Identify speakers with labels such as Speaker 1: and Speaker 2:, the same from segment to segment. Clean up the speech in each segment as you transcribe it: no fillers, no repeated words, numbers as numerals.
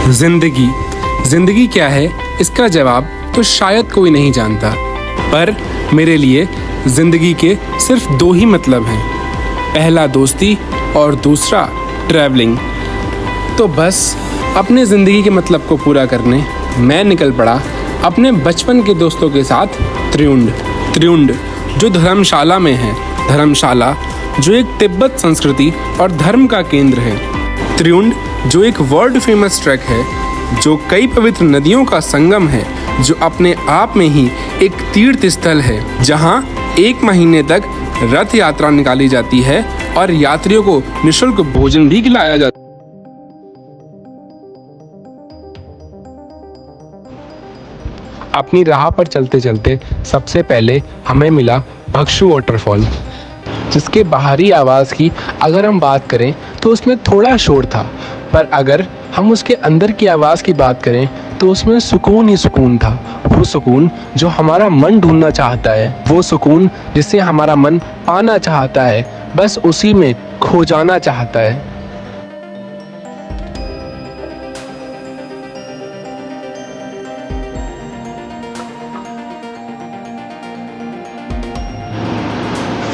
Speaker 1: जिंदगी जिंदगी क्या है, इसका जवाब तो शायद कोई नहीं जानता। पर मेरे लिए जिंदगी के सिर्फ दो ही मतलब हैं, पहला दोस्ती और दूसरा ट्रैवलिंग। तो बस अपने ज़िंदगी के मतलब को पूरा करने मैं निकल पड़ा अपने बचपन के दोस्तों के साथ त्रिउंड जो धर्मशाला में है। धर्मशाला जो एक तिब्बत संस्कृति और धर्म का केंद्र है। त्रिउंड जो एक वर्ल्ड फेमस ट्रैक है, जो कई पवित्र नदियों का संगम है, जो अपने आप में ही एक तीर्थ स्थल है, जहां 1 महीने तक रथ यात्रा निकाली जाती है और यात्रियों को निःशुल्क भोजन भी खिलाया जाता है। अपनी राह पर चलते चलते सबसे पहले हमें मिला भक्षु वाटरफॉल, जिसके बाहरी आवाज़ की अगर हम बात करें तो उसमें थोड़ा शोर था, पर अगर हम उसके अंदर की आवाज़ की बात करें तो उसमें सुकून ही सुकून था। वो सुकून जो हमारा मन ढूंढना चाहता है, वो सुकून जिसे हमारा मन पाना चाहता है, बस उसी में खो जाना चाहता है।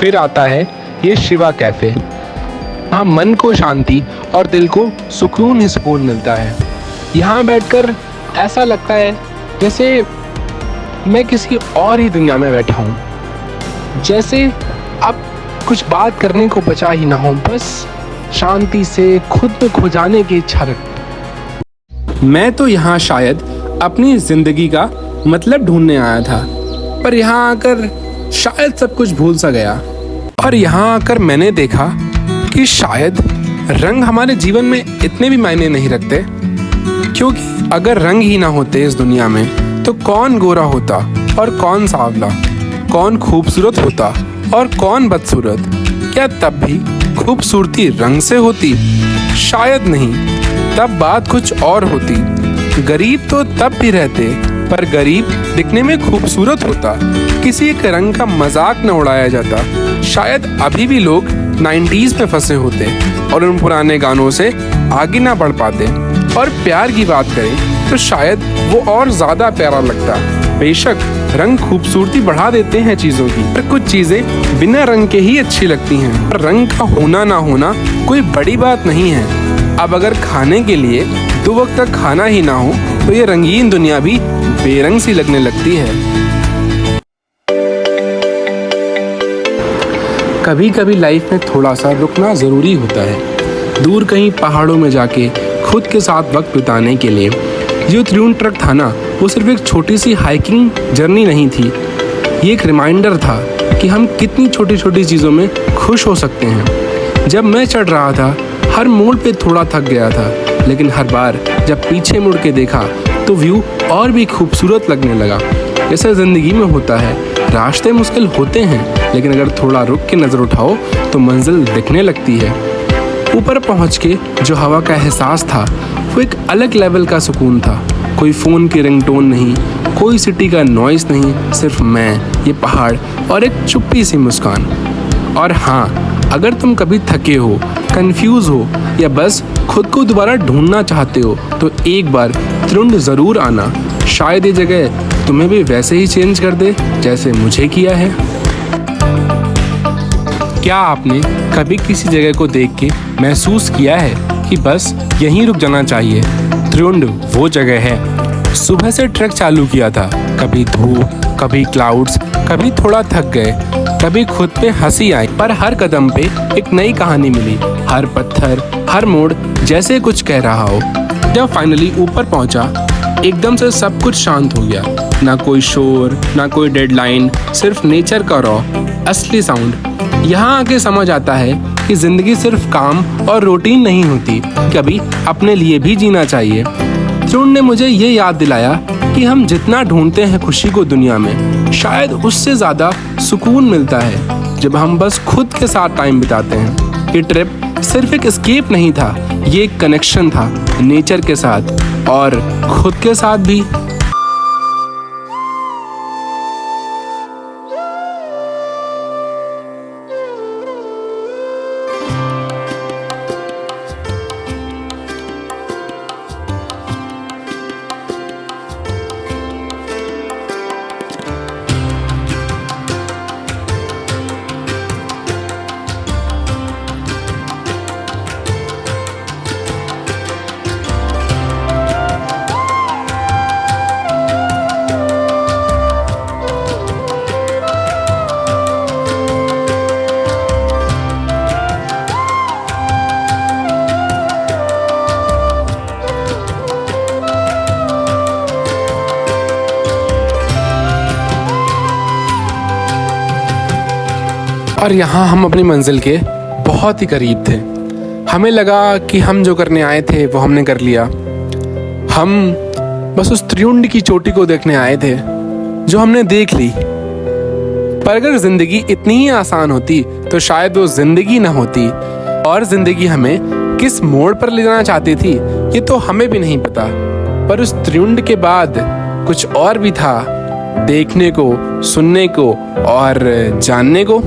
Speaker 1: फिर आता है ये शिवा कैफ़े। यहाँ मन को शांति और दिल को सुकून ही सुकून मिलता है। यहाँ बैठकर ऐसा लगता है जैसे मैं किसी और ही दुनिया में बैठा हूँ, जैसे अब कुछ बात करने को बचा ही ना हो, बस शांति से खुद में खो जाने की इच्छा रखती। मैं तो यहाँ शायद अपनी ज़िंदगी का मतलब ढूंढने आया था, पर यहाँ आकर शायद सब कुछ भूल सा गया। और यहाँ आकर मैंने देखा कि शायद रंग हमारे जीवन में इतने भी मायने नहीं रखते, क्योंकि अगर रंग ही ना होते इस दुनिया में तो कौन गोरा होता और कौन सांवला, कौन खूबसूरत होता और कौन बदसूरत। क्या तब भी खूबसूरती रंग से होती? शायद नहीं, तब बात कुछ और होती। गरीब तो तब भी रहते, पर गरीब दिखने में खूबसूरत होता, किसी एक रंग का मजाक न उड़ाया जाता। शायद अभी भी लोग 90s में फंसे होते और उन पुराने गानों से आगे ना बढ़ पाते। और प्यार की बात करें तो शायद वो और ज़्यादा प्यारा लगता। बेशक रंग खूबसूरती बढ़ा देते हैं चीज़ों की, पर कुछ चीज़ें बिना रंग के ही अच्छी लगती हैं। पर रंग का होना ना होना कोई बड़ी बात नहीं है। अब अगर खाने के लिए 2 वक्त तक खाना ही ना हो तो ये रंगीन दुनिया भी बेरंग सी लगने लगती है। कभी कभी लाइफ में थोड़ा सा रुकना ज़रूरी होता है, दूर कहीं पहाड़ों में जाके खुद के साथ वक्त बिताने के लिए। जो त्रिउंड ट्रक था ना, वो सिर्फ एक छोटी सी हाइकिंग जर्नी नहीं थी, ये एक रिमाइंडर था कि हम कितनी छोटी छोटी चीज़ों में खुश हो सकते हैं। जब मैं चढ़ रहा था, हर मोड़ पे थोड़ा थक गया था, लेकिन हर बार जब पीछे मुड़ के देखा तो व्यू और भी खूबसूरत लगने लगा। जैसे ज़िंदगी में होता है, रास्ते मुश्किल होते हैं, लेकिन अगर थोड़ा रुक के नज़र उठाओ तो मंजिल दिखने लगती है। ऊपर पहुंच के जो हवा का एहसास था, वो एक अलग लेवल का सुकून था। कोई फ़ोन की रिंगटोन नहीं, कोई सिटी का नॉइस नहीं, सिर्फ मैं, ये पहाड़ और एक चुप्पी सी मुस्कान। और हाँ, अगर तुम कभी थके हो, कंफ्यूज हो या बस खुद को दोबारा ढूंढना चाहते हो तो एक बार त्रिउंड ज़रूर आना। शायद ये जगह तुम्हें भी वैसे ही चेंज कर दे जैसे मुझे किया है। क्या आपने कभी किसी जगह को देख के महसूस किया है कि बस यहीं रुक जाना चाहिए? त्रिउंड वो जगह है। सुबह से ट्रैक चालू किया था, कभी धूप, कभी क्लाउड्स, कभी थोड़ा थक गए, कभी खुद पे हंसी आई, पर हर कदम पे एक नई कहानी मिली। हर पत्थर, हर मोड़ जैसे कुछ कह रहा हो। जब फाइनली ऊपर पहुंचा, एकदम से सब कुछ शांत हो गया। ना कोई शोर, ना कोई डेडलाइन, सिर्फ नेचर का रॉ असली साउंड। यहाँ आके समझ आता है कि जिंदगी सिर्फ काम और रूटीन नहीं होती, कभी अपने लिए भी जीना चाहिए। त्रिउंड ने मुझे ये याद दिलाया कि हम जितना ढूंढते हैं खुशी को दुनिया में, शायद उससे ज़्यादा सुकून मिलता है जब हम बस खुद के साथ टाइम बिताते हैं। ये ट्रिप सिर्फ एक एस्केप नहीं था, ये एक कनेक्शन था नेचर के साथ और खुद के साथ भी। और यहाँ हम अपनी मंजिल के बहुत ही करीब थे। हमें लगा कि हम जो करने आए थे वो हमने कर लिया। हम बस उस त्रिउंड की चोटी को देखने आए थे जो हमने देख ली। पर अगर जिंदगी इतनी ही आसान होती तो शायद वो जिंदगी ना होती। और जिंदगी हमें किस मोड़ पर ले जाना चाहती थी ये तो हमें भी नहीं पता। पर उस त्रिउंड के बाद कुछ और भी था देखने को, सुनने को और जानने को।